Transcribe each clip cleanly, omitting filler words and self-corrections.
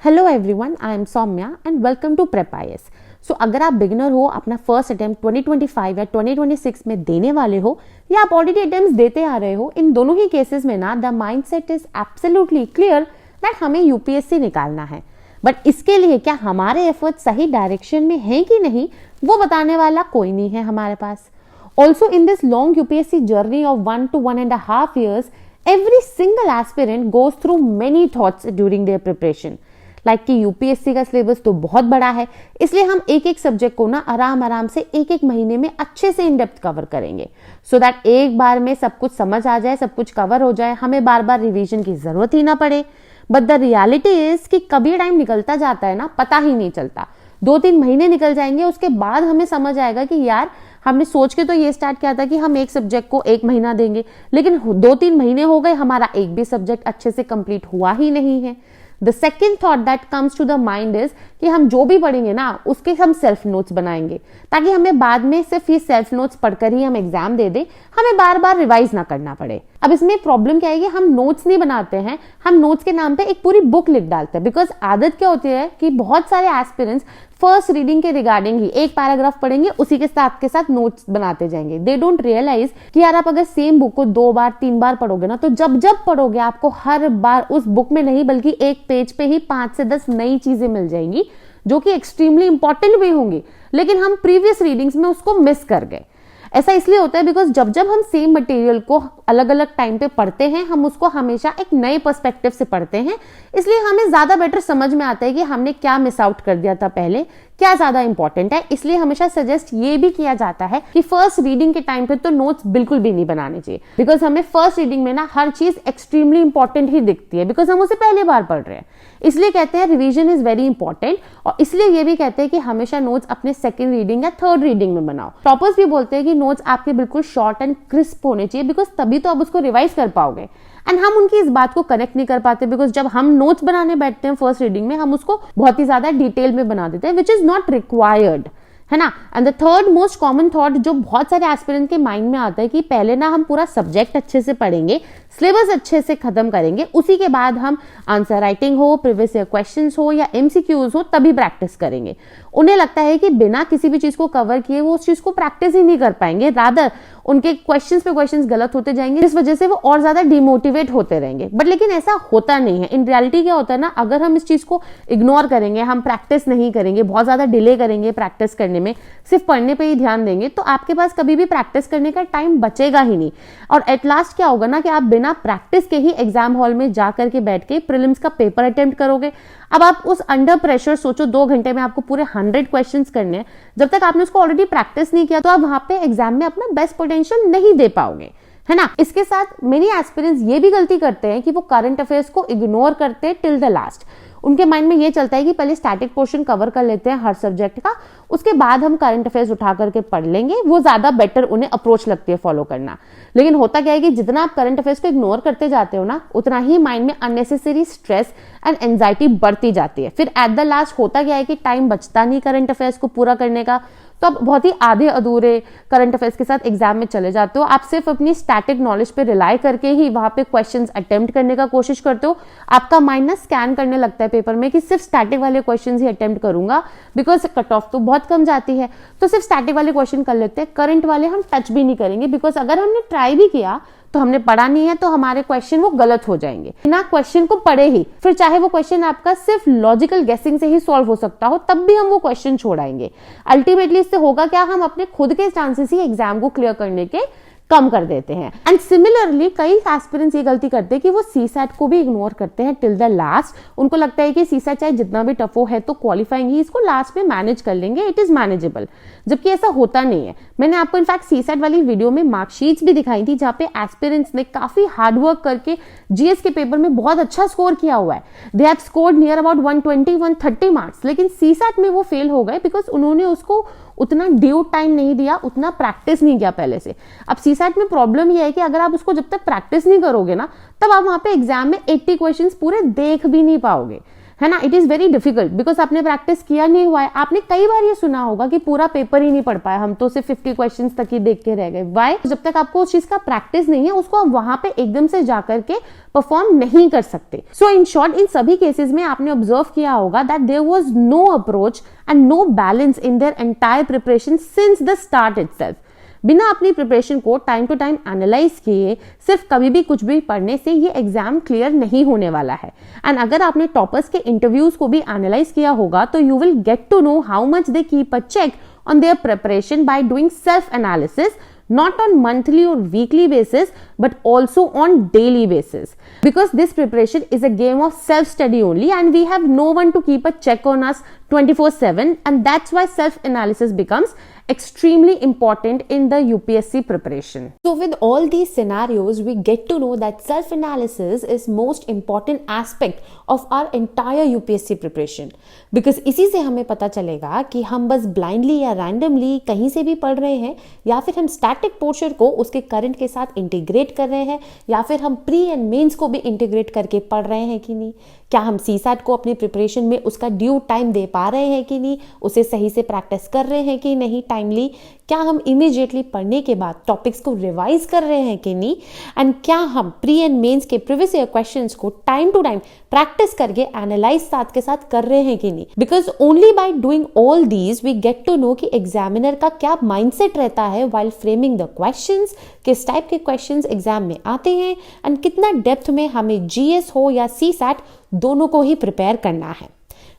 Hello everyone, I am Soumya and welcome to prep IAS. So अगर आप beginner हो, अपना फर्स्ट अटेम्प्ट 2025 या 2026 में देने वाले हो, या आप ऑलरेडी अटेम्प्ट्स देते आ रहे हो, इन दोनों ही केसेस में ना the mindset is absolutely clear that हमें यूपीएससी निकालना है। बट इसके लिए क्या हमारे एफर्ट सही डायरेक्शन में हैं कि नहीं, वो बताने वाला कोई नहीं है हमारे पास। Also in this long UPSC journey of 1 to 1.5 years, every single aspirant goes through many thoughts during their preparation. Like कि यूपीएससी का सिलेबस तो बहुत बड़ा है, इसलिए हम एक एक सब्जेक्ट को ना आराम से एक एक महीने में अच्छे से इन डेप्थ कवर करेंगे, सो दैट एक बार में सब कुछ समझ आ जाए, सब कुछ कवर हो जाए, हमें बार बार रिवीजन की जरूरत ही ना पड़े। बट द रियलिटी इज कि कभी टाइम निकलता जाता है ना, पता ही नहीं चलता। 2-3 महीने निकल जाएंगे, उसके बाद हमें समझ आएगा कि यार हमने सोच के तो ये स्टार्ट किया था कि हम एक सब्जेक्ट को 1 महीना देंगे, लेकिन 2-3 महीने हो गए, हमारा एक भी सब्जेक्ट अच्छे से कंप्लीट हुआ ही नहीं है। The second thought that comes to the mind is कि हम जो भी पढ़ेंगे ना, उसके हम सेल्फ नोट्स बनाएंगे, ताकि हमें बाद में सिर्फ ये सेल्फ नोट्स पढ़कर ही हम एग्जाम दे दें, हमें बार बार रिवाइज ना करना पड़े। अब इसमें प्रॉब्लम क्या है कि हम नोट्स नहीं बनाते हैं, हम नोट्स के नाम पे एक पूरी बुक लिख डालते हैं। बिकॉज आदत क्या होती है कि बहुत सारे एस्पिरेंट्स फर्स्ट रीडिंग के रिगार्डिंग ही एक पैराग्राफ पढ़ेंगे, उसी के साथ नोट्स बनाते जाएंगे। दे डोंट रियलाइज कि यार आप अगर सेम बुक को 2 बार 3 बार पढ़ोगे ना, तो जब पढ़ोगे आपको हर बार उस बुक में नहीं बल्कि एक पेज पे ही 5 से 10 नई चीजें मिल जाएंगी, जो कि एक्सट्रीमली इंपॉर्टेंट भी होंगी, लेकिन हम प्रीवियस रीडिंग्स में उसको मिस कर गए। ऐसा इसलिए होता है बिकॉज जब हम सेम मटेरियल को अलग अलग टाइम पे पढ़ते हैं, हम उसको हमेशा एक नए पर्सपेक्टिव से पढ़ते हैं, इसलिए हमें ज्यादा बेटर समझ में आता है कि हमने क्या मिस आउट कर दिया था पहले, क्या ज्यादा इंपॉर्टेंट है। इसलिए हमेशा सजेस्ट ये भी किया जाता है कि फर्स्ट रीडिंग के टाइम पे तो नोट्स बिल्कुल भी नहीं बनाने चाहिए, बिकॉज हमें फर्स्ट रीडिंग में ना हर चीज एक्सट्रीमली इंपॉर्टेंट ही दिखती है, बिकॉज हम उसे पहली बार पढ़ रहे हैं। इसलिए कहते हैं रिवीजन इज वेरी इंपॉर्टेंट, और इसलिए ये भी कहते हैं कि हमेशा नोट्स अपने सेकंड रीडिंग या थर्ड रीडिंग में बनाओ। टॉपर्स भी बोलते हैं कि नोट्स आपके बिल्कुल शॉर्ट एंड क्रिस्प होने चाहिए, बिकॉज तभी तो आप उसको रिवाइज कर पाओगे। एंड हम उनकी इस बात को कनेक्ट नहीं कर पाते, बिकॉज जब हम नोट्स बनाने बैठते हैं फर्स्ट रीडिंग में, हम उसको बहुत ही ज्यादा डिटेल में बना देते हैं, विच इज नॉट रिक्वायर्ड, है ना। And the third most common thought जो बहुत सारे एस्पिरेंट के माइंड में आता है कि पहले ना हम पूरा सब्जेक्ट अच्छे से पढ़ेंगे, सिलेबस अच्छे से खत्म करेंगे, उसी के बाद हम आंसर राइटिंग हो, प्रीवियस ईयर क्वेश्चंस हो या एमसीक्यूज हो, तभी प्रैक्टिस करेंगे। उन्हें लगता है कि बिना किसी भी चीज को कवर किए वो उस चीज को प्रैक्टिस ही नहीं कर पाएंगे, रादर उनके क्वेश्चंस पे क्वेश्चंस गलत होते जाएंगे, इस वजह से वो और ज्यादा डिमोटिवेट होते रहेंगे। बट लेकिन ऐसा होता नहीं है। इन रियलिटी क्या होता है ना, अगर हम इस चीज को इग्नोर करेंगे, हम प्रैक्टिस नहीं करेंगे, बहुत ज्यादा डिले करेंगे प्रैक्टिस करने में, सिर्फ पढ़ने पे ही ध्यान देंगे, तो आपके पास कभी भी प्रैक्टिस करने का टाइम बचेगा ही नहीं। और एट लास्ट क्या होगा ना कि आप बिना प्रैक्टिस के ही एग्जाम हॉल में जाकर के बैठ के प्रीलिम्स का पेपर अटेम्प्ट करोगे। अब आप उस अंडर प्रेशर सोचो, 2 घंटे में आपको पूरे 100 क्वेश्चंस करने हैं, जब तक आपने उसको ऑलरेडी प्रैक्टिस नहीं किया तो आप वहां पे एग्जाम में अपना बेस्ट पोटेंशियल नहीं दे पाओगे, है ना। इसके साथ मेनी एस्पिरेंट्स ये भी गलती करते हैं कि वो करंट अफेयर्स को इग्नोर करते हैं टिल द लास्ट। उनके माइंड में ये चलता है कि पहले स्टैटिक पोर्शन कवर कर लेते हैं हर सब्जेक्ट का, उसके बाद हम करंट अफेयर्स उठा करके पढ़ लेंगे, वो ज्यादा बेटर उन्हें अप्रोच लगती है फॉलो करना। लेकिन होता क्या है कि जितना आप करंट अफेयर्स को इग्नोर करते जाते हो ना, उतना ही माइंड में अननेसेसरी स्ट्रेस एंड एंजाइटी बढ़ती जाती है। फिर एट द लास्ट होता क्या है कि टाइम बचता नहीं करंट अफेयर्स को पूरा करने का, तो आप बहुत ही आधे अधूरे करंट अफेयर्स के साथ एग्जाम में चले जाते हो। आप सिर्फ अपनी स्टैटिक नॉलेज पे रिलाई करके ही वहां पे क्वेश्चंस अटेम्प्ट करने का कोशिश करते हो। आपका माइंड ना स्कैन करने लगता है पेपर में कि सिर्फ स्टैटिक वाले क्वेश्चंस ही अटेम्प्ट करूंगा, बिकॉज कट ऑफ तो बहुत कम जाती है, तो सिर्फ स्टैटिक वाले क्वेश्चन कर लेते हैं, करंट वाले हम टच भी नहीं करेंगे, बिकॉज अगर हमने ट्राई भी किया तो हमने पढ़ा नहीं है, तो हमारे क्वेश्चन वो गलत हो जाएंगे बिना क्वेश्चन को पढ़े ही। फिर चाहे वो क्वेश्चन आपका सिर्फ लॉजिकल गेसिंग से ही सॉल्व हो सकता हो, तब भी हम वो क्वेश्चन छोड़ाएंगे। अल्टीमेटली इससे होगा क्या, हम अपने खुद के चांसेस ही एग्जाम को क्लियर करने के कम कर देते हैं। एंड सिमिलरली कई एस्पिरेंट्स ये गलती करते हैं कि वो सीसैट को भी इग्नोर करते हैं टिल द लास्ट। उनको लगता है कि सीसैट चाहे जितना भी टफ हो है तो क्वालिफाइंग ही, इसको लास्ट में मैनेज कर लेंगे, इट इज मैनेजेबल, जबकि ऐसा होता नहीं है। मैंने आपको इनफैक्ट सीसैट वाली वीडियो में मार्कशीट्स भी दिखाई थी, जहां पे एस्पिरेंट्स ने काफी हार्डवर्क करके जीएस के पेपर में बहुत अच्छा स्कोर किया हुआ है। They have scored near about 120-130 marks, लेकिन सीसैट में वो फेल हो गए बिकॉज उन्होंने उसको उतना ड्यू टाइम नहीं दिया, उतना प्रैक्टिस नहीं किया पहले से। अब सीसैट में प्रॉब्लम यह है कि अगर आप उसको जब तक प्रैक्टिस नहीं करोगे ना, तब आप वहां पे एग्जाम में 80 क्वेश्चंस पूरे देख भी नहीं पाओगे। है ना, it is very difficult because आपने प्रैक्टिस किया नहीं हुआ है। आपने कई बार ये सुना होगा कि पूरा पेपर ही नहीं पढ़ पाया, हम तो सिर्फ 50 क्वेश्चंस तक ही देख के रह गए। वाई? जब तक आपको उस चीज का प्रैक्टिस नहीं है, उसको आप वहां पे एकदम से जाकर के परफॉर्म नहीं कर सकते। सो इन शॉर्ट, इन सभी केसेस में आपने ऑब्जर्व किया होगा that there was no approach and no balance in their entire preparation since the start itself. बिना अपनी प्रिपरेशन को टाइम टू टाइम एनालाइज किए सिर्फ कभी भी कुछ भी पढ़ने से ये एग्जाम क्लियर नहीं होने वाला है। एंड अगर आपने टॉपर्स के इंटरव्यूज को भी एनालाइज किया होगा तो you will get to know how much they keep a check on their preparation by doing self-analysis, not on monthly or weekly basis, but also on daily basis. Because this preparation is a game of self-study only, and we have no one to keep a check on us 24/7, and that's why self-analysis becomes extremely important in the UPSC preparation. So with all these scenarios, we get to know that self-analysis is most important aspect of our entire UPSC preparation. Because इसी से हमें पता चलेगा कि हम बस blindly या randomly कहीं से भी पढ़ रहे हैं, या फिर हम static portion को उसके current के साथ integrate कर रहे हैं, या फिर हम pre and mains को भी integrate करके पढ़ रहे हैं कि नहीं, क्या हम CSAT को अपनी प्रिपरेशन में उसका ड्यू टाइम दे पा रहे हैं कि नहीं, उसे सही से प्रैक्टिस कर रहे हैं कि नहीं टाइमली, क्या हम इमीडिएटली पढ़ने के बाद टॉपिक्स को रिवाइज कर रहे हैं कि नहीं, एंड क्या हम प्री एंड मेंस के प्रीवियस ईयर क्वेश्चंस को टाइम टू टाइम प्रैक्टिस करके एनालाइज साथ के साथ कर रहे हैं कि नहीं। Because only by doing all these we get to know कि एग्जामिनर का क्या माइंडसेट रहता है व्हाइल फ्रेमिंग द क्वेश्चंस, किस टाइप के क्वेश्चंस एग्जाम में आते हैं, एंड कितना डेप्थ में हमें GS हो या CSAT दोनों को ही प्रिपेयर करना है।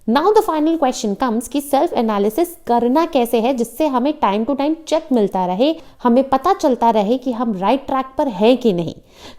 Now the final question comes कि सेल्फ एनालिसिस करना कैसे है जिससे हमें टाइम टू टाइम चेक मिलता रहे, हमें पता चलता रहे कि हम राइट ट्रैक पर हैं कि नहीं।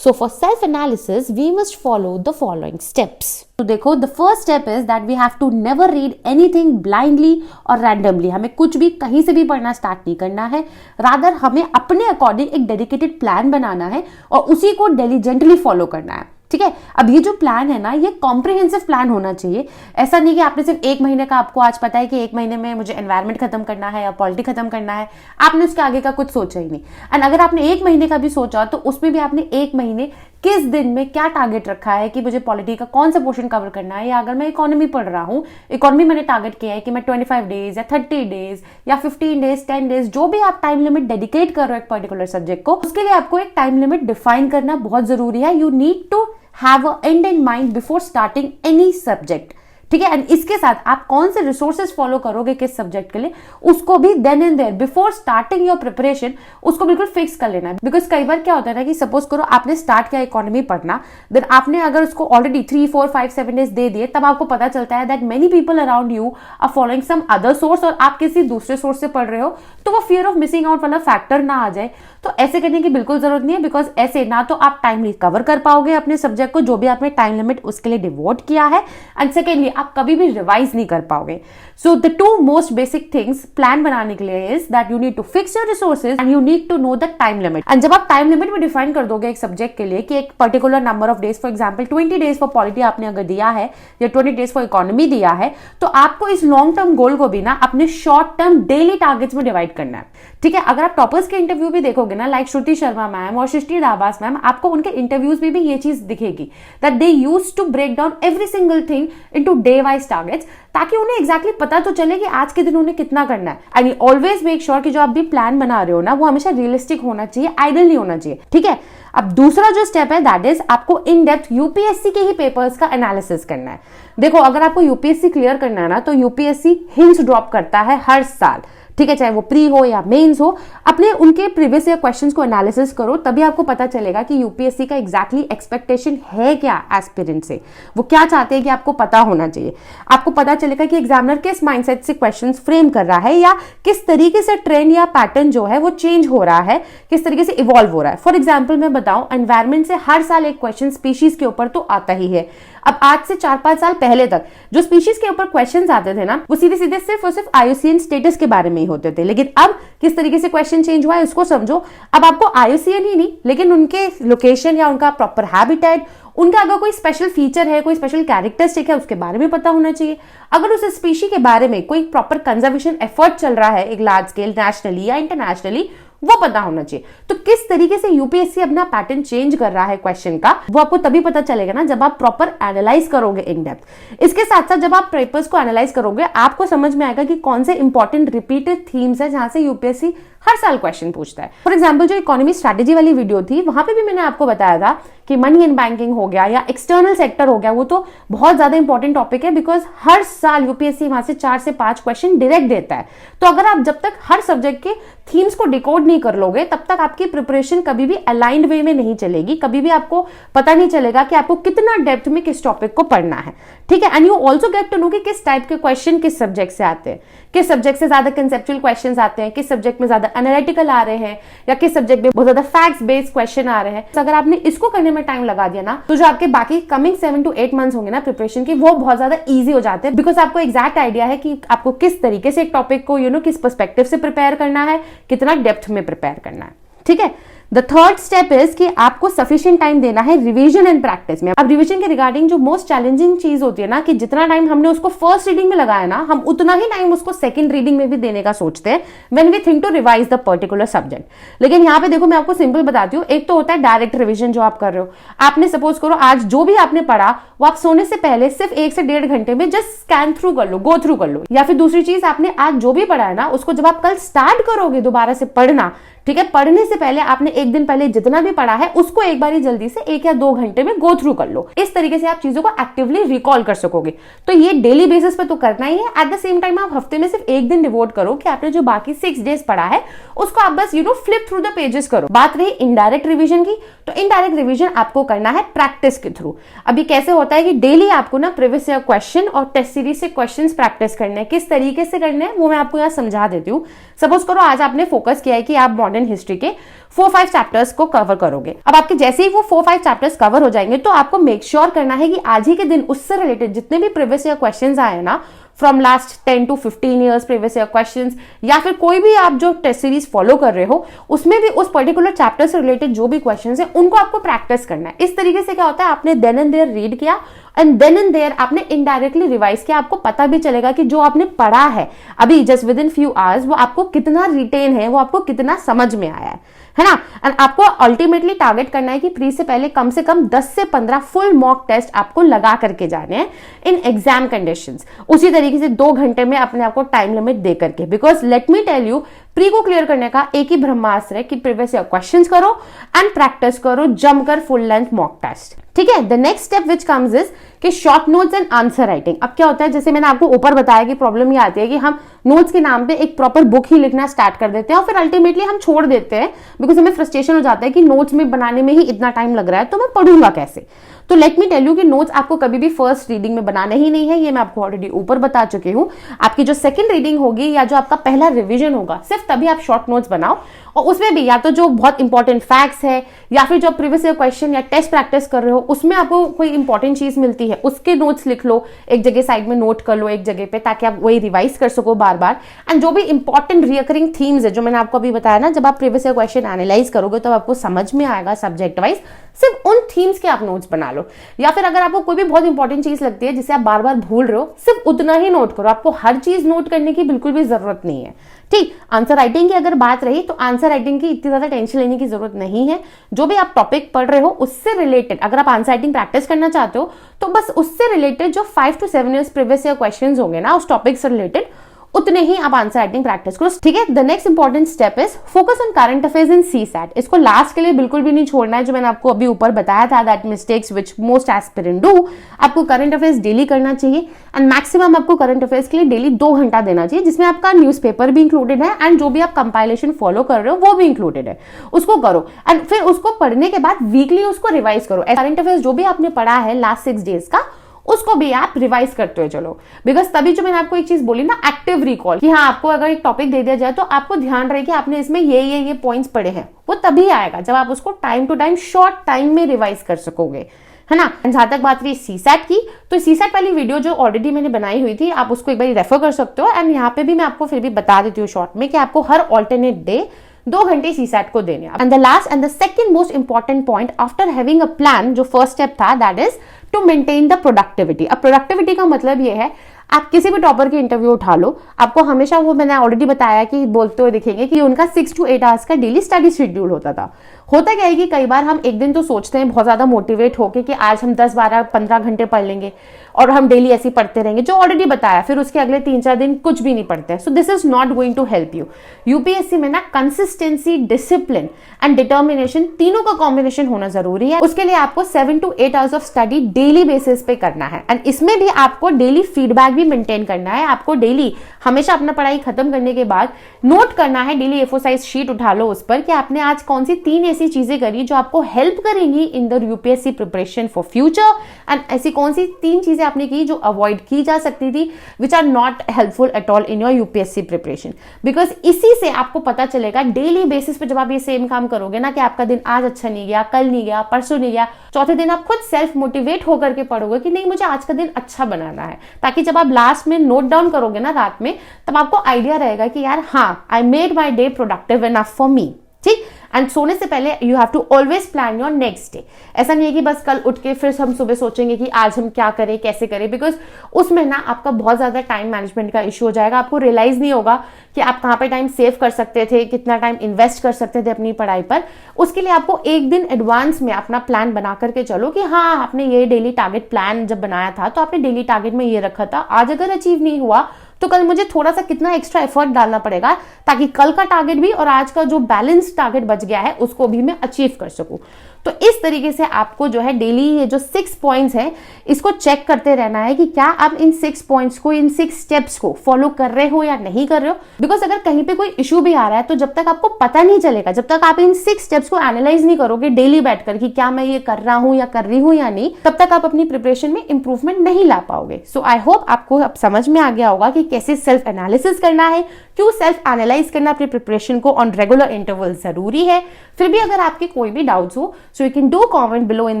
So for self analysis we must follow the following steps. तो देखो, the first step is that we have to never read anything blindly और रैंडमली। हमें कुछ भी कहीं से भी पढ़ना स्टार्ट नहीं करना है, रादर हमें अपने अकॉर्डिंग एक डेडिकेटेड प्लान बनाना है और उसी को डिलीजेंटली फॉलो करना है। ठीक है, अब ये जो प्लान है ना, ये कॉम्प्रिहेंसिव प्लान होना चाहिए। ऐसा नहीं कि आपने सिर्फ 1 महीने का, आपको आज पता है कि 1 महीने में मुझे एनवायरमेंट खत्म करना है या पॉलिटी खत्म करना है, आपने उसके आगे का कुछ सोचा ही नहीं। एंड अगर आपने 1 महीने का भी सोचा तो उसमें भी आपने 1 महीने किस दिन में क्या टारगेट रखा है कि मुझे पॉलिटी का कौन सा पोर्शन कवर करना है, या अगर मैं इकोनॉमी पढ़ रहा हूँ, इकोनॉमी मैंने टारगेट किया है कि मैं 25 डेज या 30 डेज या 15 डेज 10 डेज जो भी आप टाइम लिमिट डेडिकेट कर रहे हो एक पर्टिकुलर सब्जेक्ट को, उसके लिए आपको एक टाइम लिमिट डिफाइन करना बहुत जरूरी है। You need to have an end in mind before starting any subject. ठीक है, एंड इसके साथ आप कौन से रिसोर्सेज फॉलो करोगे किस सब्जेक्ट के लिए, उसको भी then and there before starting your preparation उसको बिल्कुल फिक्स कर लेना है। बिकॉज कई बार क्या होता है ना कि सपोज करो आपने स्टार्ट किया इकोनॉमी पढ़ना, देन आपने अगर उसको ऑलरेडी 3, 4, 5, 7 डेज दे दिए, तब आपको पता चलता है that many people around you are following some other source और आप किसी दूसरे सोर्स से पढ़ रहे हो, तो वो फियर ऑफ मिसिंग आउट वाला फैक्टर ना आ जाए। तो ऐसे करने की बिल्कुल जरूरत नहीं है, बिकॉज ऐसे ना तो आप टाइमली कवर कर पाओगे अपने सब्जेक्ट को जो भी आपने टाइम लिमिट उसके लिए डिवोट किया है, एंड सेकेंडली आप कभी भी रिवाइज नहीं कर पाओगे। So the 2 most basic things plan बनाने के लिए is that you need to fix your resources and you need to know the time limit. And जब आप टाइम लिमिट में डिफाइन कर दोगे एक सब्जेक्ट के लिए कि एक particular number of days, for example 20 days for polity आपने अगर दिया है या 20 डेज फॉर इकोनॉमी दिया है, तो आपको इस लॉन्ग टर्म गोल को भी ना अपने शॉर्ट टर्म डेली टारगेट्स में डिवाइड करना है। ठीक है, अगर आप टॉपर्स के इंटरव्यू भी देखोगे ना, लाइक श्रुति शर्मा मैम और सृष्टि दाबास मैम, आपको उनके इंटरव्यूज में भी ये चीज दिखेगी that they used to break down every single thing into day wise targets, ताकि उन्हें एग्जैक्टली पता तो चले कि आज के दिन उन्हें कितना करना है। एंड ऑलवेज मेक श्योर कि जो आप भी प्लान बना रहे हो ना, वो हमेशा रियलिस्टिक होना चाहिए, आइडल नहीं होना चाहिए। ठीक है, अब दूसरा जो स्टेप है दैट इज आपको इन डेप्थ यूपीएससी के ही पेपर्स का एनालिसिस करना है। देखो, अगर आपको यूपीएससी क्लियर करना है ना, तो यूपीएससी हिंट्स ड्रॉप करता है हर साल। ठीक है, चाहे वो प्री हो या मेंस हो, अपने उनके प्रीवियस ईयर क्वेश्चंस को एनालिसिस करो, तभी आपको पता चलेगा कि यूपीएससी का एग्जैक्टली एक्सपेक्टेशन है क्या एस्पिरेंट से, वो क्या चाहते हैं कि आपको पता होना चाहिए। आपको पता चलेगा कि एग्जामिनर किस माइंडसेट से क्वेश्चंस फ्रेम कर रहा है, या किस तरीके से ट्रेंड या पैटर्न जो है वो चेंज हो रहा है, किस तरीके से इवॉल्व हो रहा है। फॉर एग्जाम्पल मैं बताऊं, एनवायरमेंट से हर साल एक क्वेश्चन स्पीशीज के ऊपर तो आता ही है। अब आज से 4-5 साल पहले तक जो स्पीशीज के ऊपर क्वेश्चंस आते थे ना, वो सीधे सीधे सिर्फ और सिर्फ IUCN स्टेटस के बारे में ही होते थे। लेकिन अब किस तरीके से क्वेश्चन चेंज हुआ है उसको समझो। अब आपको IUCN ही नहीं, लेकिन उनके लोकेशन या उनका प्रॉपर हैबिटेट, उनका अगर कोई स्पेशल फीचर है, कोई स्पेशल कैरेक्टरिस्टिक है, उसके बारे में पता होना चाहिए। अगर उस स्पीशी के बारे में कोई प्रॉपर कंजर्वेशन एफर्ट चल रहा है एक लार्ज स्केल नेशनली या इंटरनेशनली, वो पता होना चाहिए। तो किस तरीके से यूपीएससी अपना पैटर्न चेंज कर रहा है क्वेश्चन का, वो आपको तभी पता चलेगा ना जब आप प्रॉपर एनालाइज करोगे इन डेप्थ। इसके साथ साथ जब आप पेपर्स को एनालाइज करोगे आपको समझ में आएगा कि कौन से इंपॉर्टेंट रिपीटेड थीम्स है जहां से यूपीएससी हर साल क्वेश्चन पूछता है। फॉर एग्जाम्पल जो इकोनॉमी स्ट्रेटेजी वाली वीडियो थी वहां पे भी मैंने आपको बताया था कि मनी इन बैंकिंग हो गया या एक्सटर्नल सेक्टर हो गया, वो तो बहुत ज्यादा इंपॉर्टेंट टॉपिक है बिकॉज हर साल यूपीएससी वहां से 4 से 5 क्वेश्चन डायरेक्ट देता है। तो अगर आप जब तक हर सब्जेक्ट के थीम्स को डिकोड नहीं कर लोगे तब तक आपकी प्रिपरेशन कभी भी अलाइंड वे में नहीं चलेगी, कभी भी आपको पता नहीं चलेगा कि आपको कितना डेप्थ में किस टॉपिक को पढ़ना है। ठीक है, and you also get to know कि किस टाइप के क्वेश्चन किस सब्जेक्ट से आते हैं, किस सब्जेक्ट से ज्यादा कंसेप्चुअल क्वेश्चंस आते हैं, किस सब्जेक्ट में ज्यादा एनालिटिकल आ रहे हैं या किस सब्जेक्ट में बहुत ज्यादा फैक्ट्स बेस्ड क्वेश्चन आ रहे हैं। तो अगर आपने इसको करने में टाइम लगा दिया ना तो जो आपके बाकी कमिंग 7 to 8 मंथ्स होंगे ना प्रिपरेशन की, वो बहुत ज्यादा ईजी हो जाते हैं बिकॉज आपको एग्जैक्ट आइडिया है कि आपको किस तरीके से एक टॉपिक को किस पर्सपेक्टिव से प्रिपेयर करना है, कितना डेप्थ में प्रिपेयर करना है। ठीक है, द थर्ड स्टेप इज कि आपको सफिशिएंट टाइम देना है रिवीजन एंड प्रैक्टिस में। अब रिवीजन के रिगार्डिंग जो मोस्ट चैलेंजिंग चीज होती है ना कि जितना टाइम हमने उसको फर्स्ट रीडिंग में लगाया ना, हम उतना ही टाइम उसको सेकंड रीडिंग में भी देने का सोचते हैं when we think to revise the particular subject. लेकिन यहाँ पे देखो मैं आपको सिंपल बताती हूँ, एक तो होता है डायरेक्ट रिविजन जो आप कर रहे हो। आपने सपोज करो आज जो भी आपने पढ़ा वो आप सोने से पहले सिर्फ 1 से 1.5 घंटे में जस्ट स्कैन थ्रू कर लो, गो थ्रू कर लो। या फिर दूसरी चीज, आपने आज जो भी पढ़ा है ना उसको जब आप कल स्टार्ट करोगे दोबारा से पढ़ना, ठीक है, पढ़ने से पहले आपने एक दिन पहले जितना भी पढ़ा है उसको एक बार जल्दी से 1 या 2 घंटे में गो थ्रू कर लो। इस तरीके से आप चीजों को एक्टिवली रिकॉल कर सकोगे। तो ये डेली बेसिस पे तो करना ही है। एट द सेम टाइम आप हफ्ते में सिर्फ एक दिन डिवोट करो कि आपने जो बाकी 6 डेज पढ़ा है उसको आप बस फ्लिप थ्रू द पेजेस करो। बात रही इनडायरेक्ट रिविजन की, तो इनडायरेक्ट रिविजन आपको करना है प्रैक्टिस के थ्रू। अभी कैसे होता है कि डेली आपको ना प्रीवियस ईयर क्वेश्चन और टेस्ट सीरीज से क्वेश्चंस प्रैक्टिस करने हैं। किस तरीके से करने हैं वो मैं आपको यहाँ समझा देती हूँ। सपोज करो आज आपने फोकस किया है कि आप मॉडर्न हिस्ट्री के 4-5 चैप्टर्स को कवर करोगे। अब आपके जैसे ही वो 4-5 चैप्टर्स कवर हो जाएंगे तो आपको मेक श्योर करना है कि आज ही के दिन उससे रिलेटेड जितने भी प्रीवियस ईयर क्वेश्चंस आए ना, from last 10 to 15 years previous year questions, या फिर कोई भी आप जो टेस्ट सीरीज फॉलो कर रहे हो उसमें भी उस पर्टिकुलर चैप्टर से रिलेटेड जो भी क्वेश्चंस है उनको आपको प्रैक्टिस करना है। इस तरीके से क्या होता है, आपने देन एंड देयर रीड किया एंड देन एंड देयर आपने इनडायरेक्टली रिवाइज किया। आपको पता भी चलेगा कि जो आपने पढ़ा है अभी just with in few hours वो आपको कितना रिटेन है, वो आपको कितना समझ में आया है ना। एंड आपको अल्टीमेटली टारगेट करना है कि प्री से पहले कम से कम 10 से 15 फुल मॉक टेस्ट आपको लगा करके जाने हैं इन एग्जाम कंडीशंस। उसी तरीके से 2 घंटे में अपने आपको टाइम लिमिट दे करके, because let me tell you, pre को क्लियर करने का एक ही ब्रह्मास्त्र है कि प्रीवियस ईयर क्वेश्चंस करो एंड प्रैक्टिस करो जमकर फुल लेंथ मॉक टेस्ट। ठीक है, the next step which comes is कि short notes and answer writing. अब क्या होता है, जैसे मैंने आपको ऊपर बताया कि प्रॉब्लम ये आती है कि हम नोट्स के नाम पे एक प्रॉपर बुक ही लिखना स्टार्ट कर देते हैं और फिर अल्टीमेटली हम छोड़ देते हैं बिकॉज हमें फ्रस्ट्रेशन हो जाता है कि नोट्स में बनाने में ही इतना टाइम लग रहा है तो मैं पढ़ूंगा कैसे। तो लेट मी टेल यू कि नोट्स आपको कभी भी फर्स्ट रीडिंग में बनाना ही नहीं है, ये मैं आपको ऑलरेडी ऊपर बता चुकी हूँ। आपकी जो सेकंड रीडिंग होगी या जो आपका पहला रिवीजन होगा सिर्फ तभी आप शॉर्ट नोट्स बनाओ, और उसमें भी या तो जो बहुत इंपॉर्टेंट फैक्ट्स है या फिर जो प्रीवियस ईयर क्वेश्चन या टेस्ट प्रैक्टिस कर रहे हो उसमें आपको कोई इंपॉर्टेंट चीज मिलती है उसके नोट्स लिख लो, एक जगह साइड में नोट कर लो एक जगह पे, ताकि आप वही रिवाइज कर सको बार बार। एंड जो भी इंपॉर्टेंट रिकरिंग थीम्स है जो मैंने आपको अभी बताया ना, जब आप प्रीवियस ईयर क्वेश्चन एनालाइज करोगे तो आपको समझ में आएगा सब्जेक्ट वाइज, सिर्फ उन थीम्स के आप नोट्स बना लो। या फिर अगर आपको कोई भी बहुत इंपॉर्टेंट चीज लगती है जिसे आप बार बार भूल रहे हो, सिर्फ उतना ही नोट करो, आपको हर चीज नोट करने की बिल्कुल भी जरूरत नहीं है। ठीक, आंसर राइटिंग की अगर बात रही तो आंसर राइटिंग की इतनी ज्यादा टेंशन लेने की जरूरत नहीं है। जो भी आप टॉपिक पढ़ रहे हो उससे रिलेटेड अगर आप आंसर राइटिंग प्रैक्टिस करना चाहते हो तो बस उससे रिलेटेड जो 5 to 7 years previous year questions होंगे ना उस टॉपिक से रिलेटेड, उतने ही आप आंसर राइटिंग प्रैक्टिस करो। ठीक है, the next important step is focus on current affairs in CSAT. इसको लास्ट के लिए बिल्कुल भी नहीं छोड़ना है, जो मैंने आपको अभी ऊपर बताया था, that mistakes which most aspirant do. आपको करंट अफेयर्स डेली करना चाहिए एंड मैक्सिमम आपको करंट अफेयर्स के लिए डेली 2 घंटा देना चाहिए, जिसमें आपका न्यूज़पेपर भी इंक्लूडेड है एंड जो भी आप कंपाइलेशन फॉलो कर रहे हो वो भी इंक्लूडेड है, उसको करो। एंड फिर उसको पढ़ने के बाद वीकली उसको रिवाइज करो। करंट अफेयर्स जो भी आपने पढ़ा है लास्ट 6 डेज का उसको भी आप रिवाइज करते हुए चलो, बिकॉज तभी जो मैंने आपको एक चीज बोली ना, एक्टिव रिकॉल, कि हाँ आपको अगर एक टॉपिक दे दिया जाए तो आपको ध्यान रहे कि आपने इसमें ये पॉइंट्स पढ़े हैं, वो तभी आएगा जब आप उसको time to time short time में रिवाइज कर सकोगे, है ना। जहां तक बात रही सीसैट की, तो सीसैट वाली वीडियो जो ऑलरेडी मैंने बनाई हुई थी आप उसको एक बार रेफर कर सकते हो। एंड यहाँ पे भी मैं आपको फिर भी बता देती हूँ शॉर्ट में कि आपको हर ऑल्टरनेट डे 2 घंटे सीसैट को देने। And the last and the second most important point after having a plan, जो फर्स्ट स्टेप था, that is to maintain the productivity. अब प्रोडक्टिविटी का मतलब ये है आप किसी भी टॉपर की इंटरव्यू उठा लो, आपको हमेशा वो मैंने ऑलरेडी बताया कि बोलते हुए दिखेंगे कि उनका 6 to 8 आवर्स का डेली स्टडी शेड्यूल होता था। होता क्या है कि कई बार हम एक दिन तो सोचते हैं बहुत ज्यादा मोटिवेट होके कि आज हम 10, 12, 15 घंटे पढ़ लेंगे और हम डेली ऐसे ही पढ़ते रहेंगे, जो ऑलरेडी बताया, फिर उसके अगले 3-4 दिन कुछ भी नहीं पढ़ते। So this is not going to help you. UPSC में ना कंसिस्टेंसी, डिसिप्लिन एंड डिटर्मिनेशन तीनों का कॉम्बिनेशन होना जरूरी है। उसके लिए आपको 7 to 8 hours of study daily basis पे करना है एंड इसमें भी आपको डेली फीडबैक भी मेंटेन करना है। आपको डेली हमेशा अपना पढ़ाई खत्म करने के बाद नोट करना है, डेली A4 साइज शीट उठा लो उस पर कि आपने आज कौन सी 3 ऐसी चीजें करी जो आपको हेल्प करेंगी in the UPSC preparation for future, and ऐसी कौन सी 3 चीजें आपने की जो अवॉइड की जा सकती थी, which are not helpful at all in your UPSC preparation. Because इसी से आपको पता चलेगा डेली बेसिस पे, जब आप ये सेम काम करोगे ना कि आपका दिन आज अच्छा नहीं गया, कल नहीं गया, परसों नहीं गया, चौथे दिन आप खुद सेल्फ मोटिवेट होकर के पढ़ोगे कि नहीं मुझे आज का दिन अच्छा बनाना है, ताकि जब आप लास्ट में नोट डाउन करोगे ना रात में, तब आपको आइडिया रहेगा कि यार हाँ, I made my day productive enough for me. ठीक, एंड सोने से पहले you have to always plan your next day. ऐसा नहीं है कि बस कल उठ के फिर हम सुबह सोचेंगे कि आज हम क्या करें, कैसे करें, बिकॉज उसमें ना आपका बहुत ज्यादा टाइम मैनेजमेंट का इशू हो जाएगा। आपको रियलाइज नहीं होगा कि आप कहाँ पे टाइम सेव कर सकते थे, कितना टाइम इन्वेस्ट कर सकते थे अपनी पढ़ाई पर। उसके लिए आपको एक दिन एडवांस में अपना प्लान बना करके चलो कि हाँ, आपने ये डेली टारगेट प्लान जब बनाया था तो आपने डेली टारगेट में ये रखा था, आज अगर अचीव नहीं हुआ तो कल मुझे थोड़ा सा कितना एक्स्ट्रा एफर्ट डालना पड़ेगा ताकि कल का टारगेट भी और आज का जो बैलेंस टारगेट बच गया है उसको भी मैं अचीव कर सकूं। तो इस तरीके से आपको जो है डेली ये जो 6 पॉइंट्स हैं इसको चेक करते रहना है कि क्या आप इन 6 पॉइंट्स को, इन 6 स्टेप्स को फॉलो कर रहे हो या नहीं कर रहे हो। बिकॉज अगर कहीं पे कोई इशू भी आ रहा है तो जब तक आपको पता नहीं चलेगा, जब तक आप इन 6 स्टेप्स को एनालाइज नहीं करोगे डेली बैठकर कि क्या मैं ये कर रहा हूं या कर रही हूं या नहीं, तब तक आप अपनी प्रिपरेशन में इंप्रूवमेंट नहीं ला पाओगे। सो आई होप आपको अब समझ में आ गया होगा कि कैसे सेल्फ एनालिसिस करना है, क्यों सेल्फ एनालाइज करना अपनी प्रिपरेशन को ऑन रेगुलर इंटरवल जरूरी है। फिर भी अगर आपके कोई भी डाउट्स हो, so you can do comment below in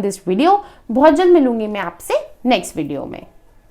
this video. बहुत जल्द मिलूंगी मैं आपसे नेक्स्ट वीडियो में।